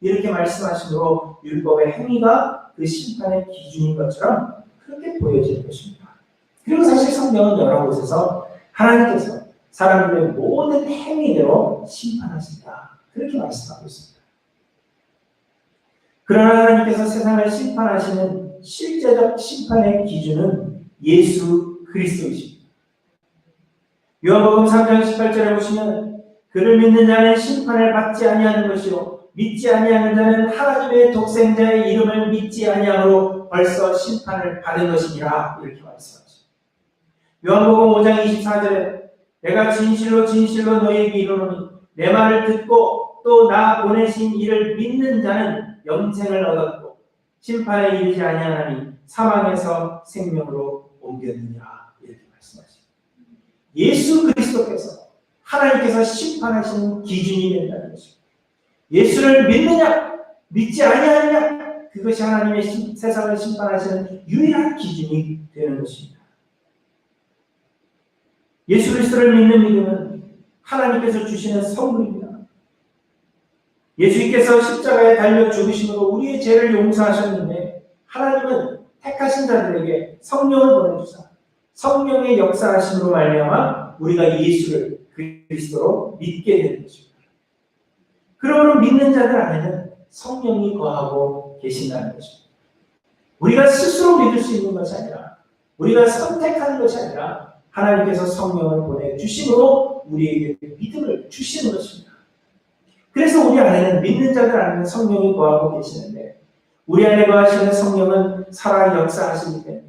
이렇게 말씀하시므로 율법의 행위가 그 심판의 기준인 것처럼 그렇게 보여지는 것입니다. 그리고 사실 성경은 여러 곳에서 하나님께서 사람들의 모든 행위대로 심판하신다, 그렇게 말씀하고 있습니다. 그러나 하나님께서 세상을 심판하시는 실제적 심판의 기준은 예수 그리스도이십니다. 요한복음 3장 18절에 보시면 그를 믿는 자는 심판을 받지 아니하는 것이요 믿지 아니하는 자는 하나님의 독생자의 이름을 믿지 아니함으로 벌써 심판을 받은 것이니라, 이렇게 말씀하십니다. 요한복음 5장 24절에 내가 진실로 진실로 너희에게 이르노니 내 말을 듣고 또 나 보내신 이를 믿는 자는 영생을 얻었고 심판에 이르지 아니하나니 사망에서 생명으로 옮겼느니라, 이렇게 말씀하십니다. 예수 그리스도께서 하나님께서 심판하시는 기준이 된다는 것입니다. 예수를 믿느냐 믿지 아니하느냐, 그것이 하나님의 세상을 심판하시는 유일한 기준이 되는 것입니다. 예수 그리스도를 믿는 믿음은 하나님께서 주시는 선물입니다. 예수님께서 십자가에 달려 죽으심으로 우리의 죄를 용서하셨는데 하나님은 택하신 자들에게 성령을 보내주사 성령의 역사하심으로 말미암아 우리가 예수를 그리스도로 믿게 되는 것입니다. 그러므로 믿는 자들 안에는 성령이 거하고 계신다는 것입니다. 우리가 스스로 믿을 수 있는 것이 아니라, 우리가 선택하는 것이 아니라 하나님께서 성령을 보내주심으로 우리에게 믿음을 주시는 것입니다. 그래서 우리 안에는, 믿는 자들 안에는 성령이 거하고 계시는데 우리 안에 거하시는 성령은 살아 역사하시기 때문에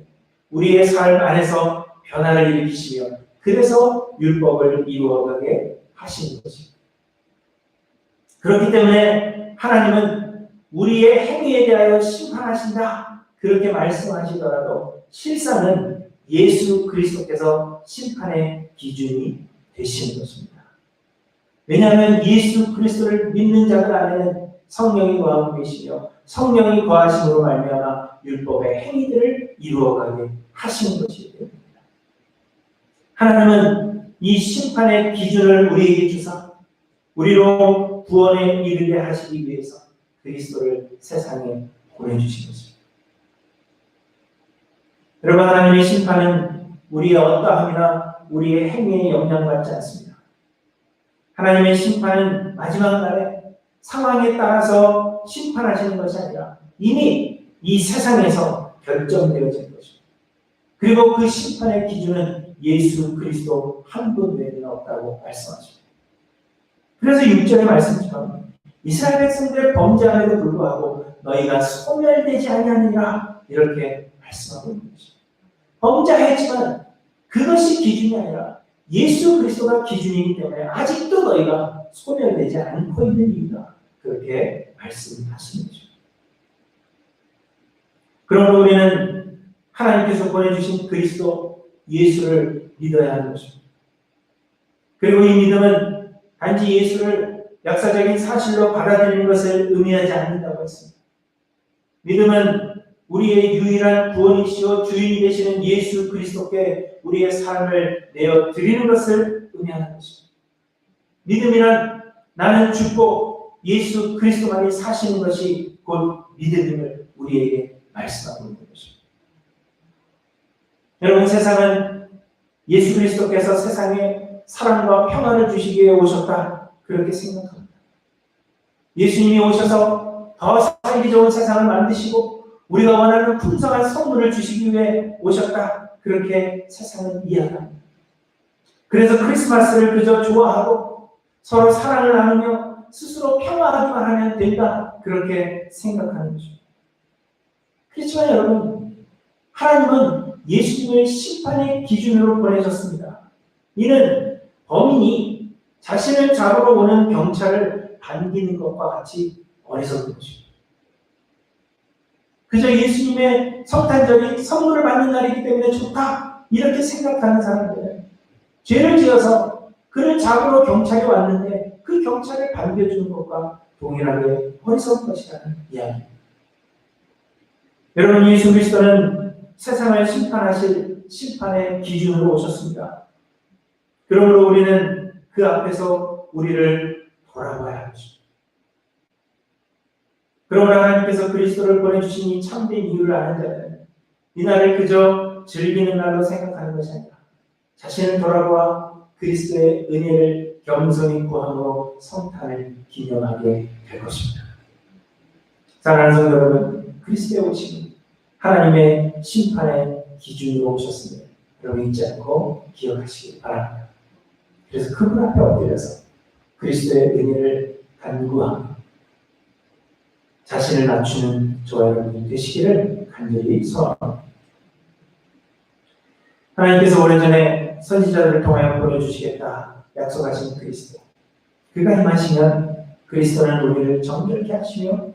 우리의 삶 안에서 변화를 일으키시며 그래서 율법을 이루어가게 하시는 것입니다. 그렇기 때문에 하나님은 우리의 행위에 대하여 심판하신다, 그렇게 말씀하시더라도 실상은 예수 그리스도께서 심판의 기준이 되시는 것입니다. 왜냐하면 예수 그리스도를 믿는 자들 안에는 성령이 거하고 계시며 성령이 거하심으로 말미암아 율법의 행위들을 이루어가게 하시는 것이기 때문입니다. 하나님은 이 심판의 기준을 우리에게 주사 우리로 구원에 이르게 하시기 위해서 그리스도를 세상에 보내주신 것입니다. 여러분, 하나님의 심판은 우리의 어떠함이나 우리의 행위에 영향받지 않습니다. 하나님의 심판은 마지막 날에 상황에 따라서 심판하시는 것이 아니라 이미 이 세상에서 결정되어진 것입니다. 그리고 그 심판의 기준은 예수 그리스도 한 분 외에는 없다고 말씀하십니다. 그래서 6절의 말씀처럼 이스라엘 백성들의 범죄함에도 불구하고 너희가 소멸되지 아니하느니라, 이렇게 말씀하고 있는 것입니다. 범죄했지만 그것이 기준이 아니라 예수 그리스도가 기준이기 때문에 아직도 너희가 소멸되지 않고 있는 이유다, 그렇게 말씀하시는 것입니다. 그러므로 우리는 하나님께서 보내주신 그리스도 예수를 믿어야 하는 것입니다. 그리고 이 믿음은 단지 예수를 역사적인 사실로 받아들이는 것을 의미하지 않는다고 했습니다. 믿음은 우리의 유일한 구원이시오 주인이 되시는 예수 그리스도께 우리의 삶을 내어 드리는 것을 의미하는 것입니다. 믿음이란 나는 죽고 예수 그리스도만이 사시는 것이 곧 믿음임을 우리에게 말씀하고 있는 것입니다. 여러분, 세상은 예수 그리스도께서 세상에 사랑과 평화를 주시기 위해 오셨다, 그렇게 생각합니다. 예수님이 오셔서 더 살기 좋은 세상을 만드시고 우리가 원하는 풍성한 선물을 주시기 위해 오셨다, 그렇게 세상은 이해합니다. 그래서 크리스마스를 그저 좋아하고 서로 사랑을 나누며 스스로 평화하기만 하면 된다, 그렇게 생각하는 것입니다. 그렇지만 여러분, 하나님은 예수님을 심판의 기준으로 보내셨습니다. 이는 범인이 자신을 잡으러 오는 경찰을 반기는 것과 같이 어리석은 것입니다. 그저 예수님의 성탄절이 선물을 받는 날이기 때문에 좋다, 이렇게 생각하는 사람들은 죄를 지어서 그를 잡으러 경찰이 왔는데 그 경찰을 반겨주는 것과 동일하게 어리석은 것이라는 이야기입니다. 여러분, 예수 그리스도는 세상을 심판하실 심판의 기준으로 오셨습니다. 그러므로 우리는 그 앞에서 우리를 돌아봐야 합니다. 그러므로 하나님께서 그리스도를 보내주신 이 참된 이유를 아는 자는 이 날을 그저 즐기는 날로 생각하는 것이 아니라 자신을 돌아보아 그리스도의 은혜를 겸손히 구함으로 성탄을 기념하게 될 것입니다. 사랑하는 성도 여러분, 그리스도의 오심은 하나님의 심판의 기준으로 오셨습니다. 여러분, 잊지 않고 기억하시기 바랍니다. 그래서 그분 앞에 엎드려서 그리스도의 은혜를 간구하며 자신을 낮추는 저와 여러분이 되시기를 간절히 소원합니다. 하나님께서 오래전에 선지자들을 통하여 보내주시겠다 약속하신 그리스도, 그가 임하시면 그리스도는 우리를 정결케 하시며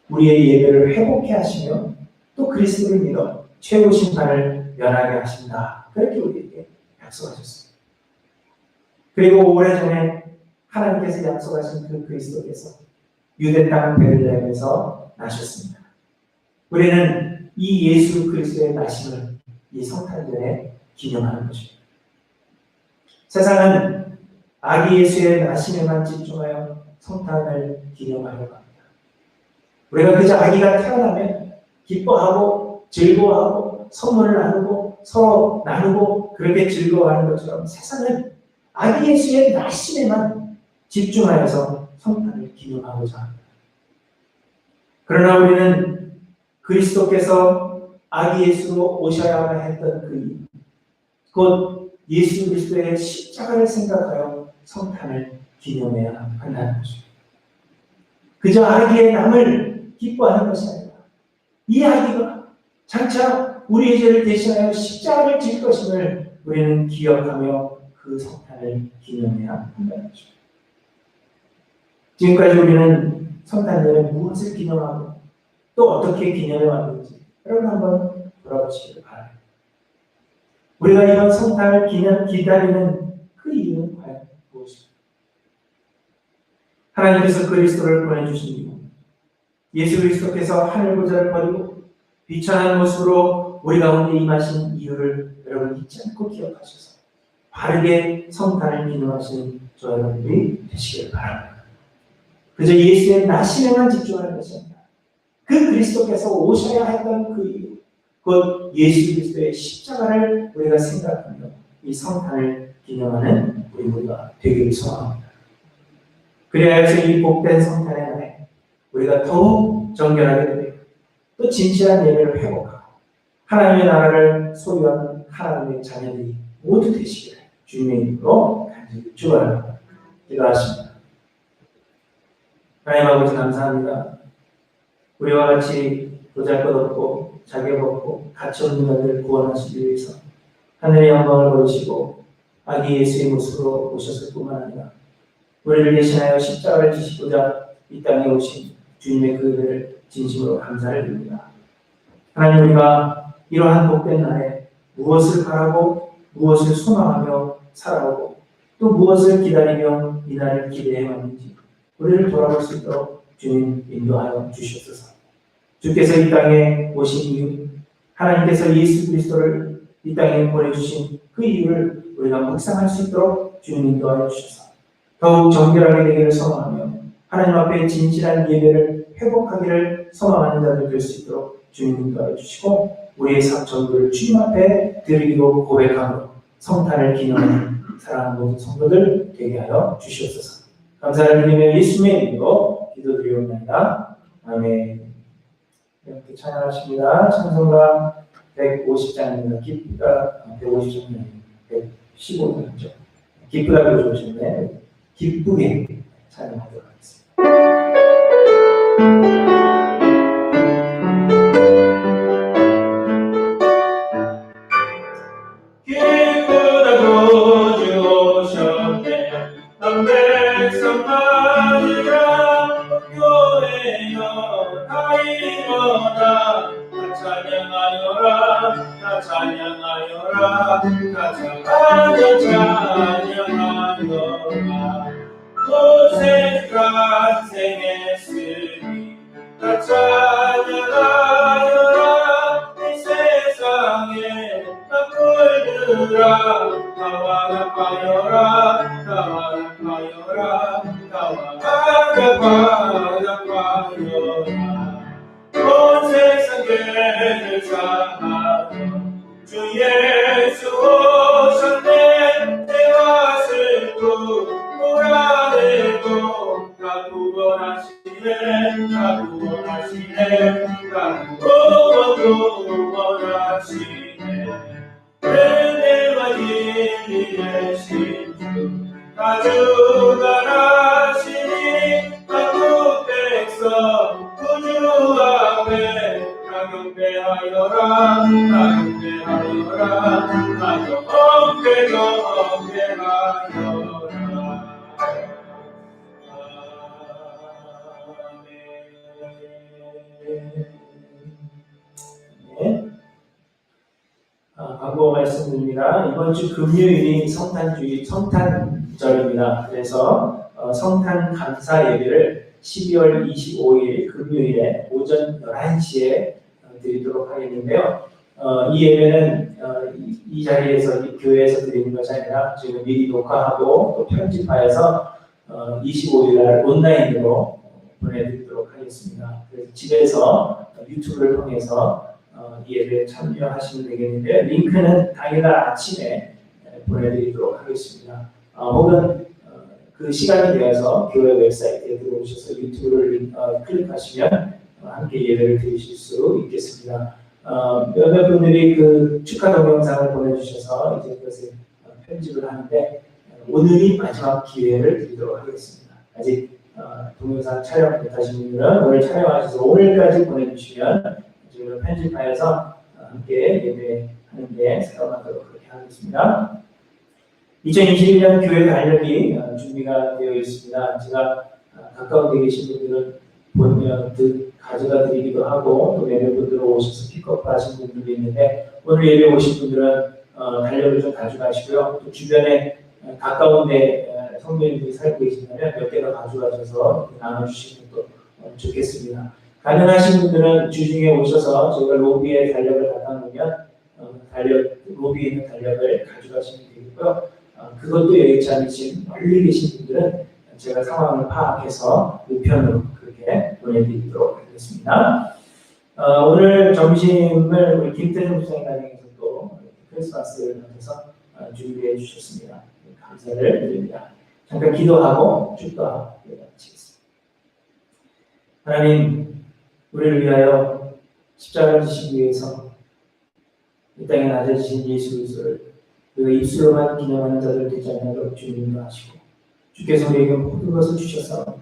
우리의 예배를 회복케 하시며 또 그리스도를 믿어 최후 심판을 면하게 하신다, 그렇게 우리에게 약속하셨습니다. 그리고 오래전에 하나님께서 약속하신 그 그리스도께서 유대 땅 베들레헴에서 나셨습니다. 우리는 이 예수 그리스도의 나심을 이 성탄절에 기념하는 것입니다. 세상은 아기 예수의 나심에만 집중하여 성탄을 기념하려고 합니다. 우리가 그저 아기가 태어나면 기뻐하고 즐거워하고 선물을 나누고 서로 나누고 그렇게 즐거워하는 것처럼 세상은 아기 예수의 나심에만 집중하여서 성탄을 기념하고자 합니다. 그러나 우리는 그리스도께서 아기 예수로 오셔야만 했던 그 이유, 곧 예수 그리스도의 십자가를 생각하여 성탄을 기념해야 한다는 것입니다. 그저 아기의 남을 기뻐하는 것이 아니라 이 아기가 장차 우리의 죄를 대신하여 십자가를 질 것임을 우리는 기억하며 그 성탄을 기념해야 한다는 것입니다. 지금까지 우리는 성탄절에 무엇을 기념하고 또 어떻게 기념해 왔는지 여러분 한번 돌아보시기를 바랍니다. 우리가 이런 성탄을 기다리는 그 이유는 과연 무엇입니까? 하나님께서 그리스도를 보내주신 이유, 예수 그리스도께서 하늘 보좌를 버리고 비천한 모습으로 우리 가운데 임하신 이유를 여러분 잊지 않고 기억하셔서 바르게 성탄을 기념하시는 저 여러분들이 되시길 바랍니다. 그저 예수의 나심에만 집중하는 것이 아니라 그 그리스도께서 오셔야 했던 그 이유, 곧 예수 그리스도의 십자가를 우리가 생각하며 이 성탄을 기념하는 우리 모두가 되기를 소망합니다. 그래야 해서 이 복된 성탄의 날에 우리가 더욱 정결하게 되고 또 진실한 예배를 회복하고 하나님의 나라를 소유한 하나님의 자녀들이 모두 되시기를 주님의 이름으로 간절히 축원합니다. 기도하십니다. 하나님 아버지 감사합니다. 우리와 같이 보잘것없고 자격 없고 가치 없는 자들을 구원하시기 위해서 하늘의 영광을 버리시고 아기 예수의 모습으로 오셨을 뿐만 아니라 우리를 대신하여 십자가를 지시고자 이 땅에 오신 주님의 그 은혜를 진심으로 감사를 드립니다. 하나님, 우리가 이러한 복된 날에 무엇을 바라고 무엇을 소망하며 살아오고 또 무엇을 기다리며 이 날을 기대해 왔는지 우리를 돌아볼 수 있도록 주님 인도하여 주시옵소서. 주께서 이 땅에 오신 이유, 하나님께서 예수 그리스도를 이 땅에 보내주신 그 이유를 우리가 묵상할 수 있도록 주님 인도하여 주셔서 더욱 정결하게 되기를 소망하며 하나님 앞에 진실한 예배를 회복하기를 소망하는 자들 될 수 있도록 주님 인도하여 주시고 우리의 삶 전부를 주님 앞에 드리기로 고백함으로 성탄을 기념하는 사랑하는 모든 성도들 되게 하여 주시옵소서. 감사를 드리며 예수님의 이름으로 기도드리옵나이다. 아멘. 이렇게 찬양하십니다. 찬송가 150장입니다. 기쁘다, 150장이 115장이죠. 기쁘다고 좋으셨네. 기쁘게 찬양하도록 하겠습니다. 기쁘다고 주셨네. 난 백성 맞으라. 교회여 다 일어나. 다 찬양하여라. 다 찬양하여라. 다 찬양하여라. 고생한 생했으니 다 찬양하여라. 이 세상에 나물들아 다 화답하여라. 다 화답하여라. 다 화답하여라. 온 세상 죄를 사하여 주 예수 오셨네. 내 밭을 구원하시고 다 구원하시네. 다 구원하시네. 다 구원하시네. 은혜와 진리의 신주 다 주관하시니 한국 백성 구주 앞에 다 경배하여라. 다 경배하여라. 다 경배하여라. 네. 광고 말씀드립니다. 이번 주 금요일이 성탄절입니다. 그래서 성탄 감사 예배를 12월 25일 금요일에 오전 11시에 드리도록 하겠는데요. 이 예배는 이 자리에서 이 교회에서 드리는 것이 아니라 지금 미리 녹화하고 또 편집하여서 25일 날 온라인으로 보내드리도록 하겠습니다. 그래서 집에서 유튜브를 통해서 이 예배에 참여하시면 되겠는데 링크는 당일날 아침에 보내드리도록 하겠습니다. 혹은 그 시간이 되어서 교회 웹사이트에 들어오셔서 유튜브를 클릭하시면 함께 예배를 드리실 수 있겠습니다. 몇몇 분들이 그 축하 동영상을 보내주셔서 이제 그것을 편집을 하는데 오늘이 마지막 기회를 드리도록 하겠습니다. 아직 동영상 촬영 못하신 분들은 오늘 촬영하셔서 오늘까지 보내주시면 저희가 편집하여서 함께 예배하는 데 사용하도록 그렇게 하겠습니다. 2021년 교회 달력이 준비가 되어 있습니다. 제가 가까운 데 계신 분들은 가져다 드리기도 하고 또 몇몇 분들 오셔서 픽업 하신 분들도 있는데 오늘 예배 오신 분들은 달력을 좀 가져가시고요. 또 주변에 가까운 데 성도님들이 살고 계시다면 몇 개가 가져가셔서 나눠주시면 또 좋겠습니다. 가능하신 분들은 주중에 오셔서 저희가 로비에 달력을 갖다 놓으면 로비에 있는 달력을 가져가시면 되겠고요. 그것도 여의치 않으신 멀리 계신 분들은 제가 상황을 파악해서 우편으로 그렇게 보내드리도록 하겠습니다. 오늘 점심을 우리 김태준 목사님 가정에서 또 크리스마스를 맞아서 준비해 주셨습니다. 감사를 드립니다. 잠깐 기도하고 축도하고 마치겠습니다. 하나님, 우리를 위하여 십자가를 지시기 위해서 이 땅에 낮아지신 예수 그리스도를 우리가 입술로만 기념하는 자들 되지 않도록 주님도 하시고 주께서 우리에게 모든 것을 주셔서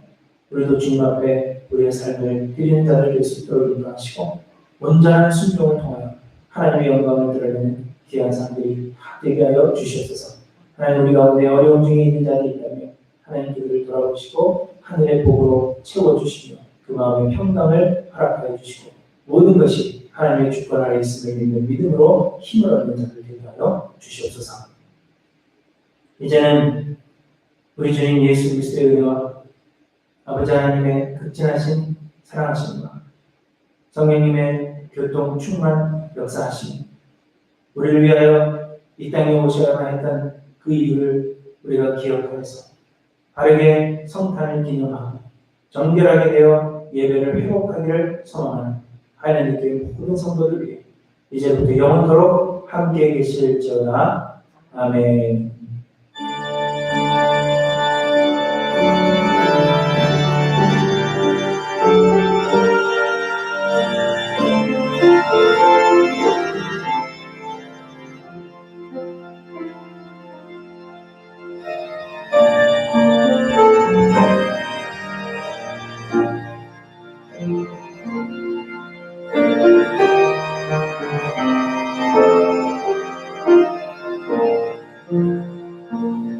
우리도 주님 앞에 우리의 삶을 드리는 자들 될 수 있도록 인도하시고 온전한 순종을 통하여 하나님의 영광을 드러내는 귀한 삶들이 다 되게 하여 주시옵소서. 하나님, 우리 가운데 어려움 중에 있는 자들이 있다면 하나님 그들을 돌아보시고 하늘의 복으로 채워주시며 그 마음의 평강을 허락하여 주시고 모든 것이 하나님의 주권 아래 있음을 믿는 믿음으로 힘을 얻는 자들 되게 하여 주시옵소서. 이제는 우리 주님 예수 그리스도의 은혜와 아버지 하나님의 극진하신 사랑하심과 성령님의 교통 충만 역사하심, 우리를 위하여 이 땅에 오셔야만 했던 그 이유를 우리가 기억하여서 바르게 성탄을 기념하고 정결하게 되어 예배를 회복하기를 소망하는 하나님 교회 모든 성도들 위해 이제부터 영원토록 함께 계실지어다. 아멘.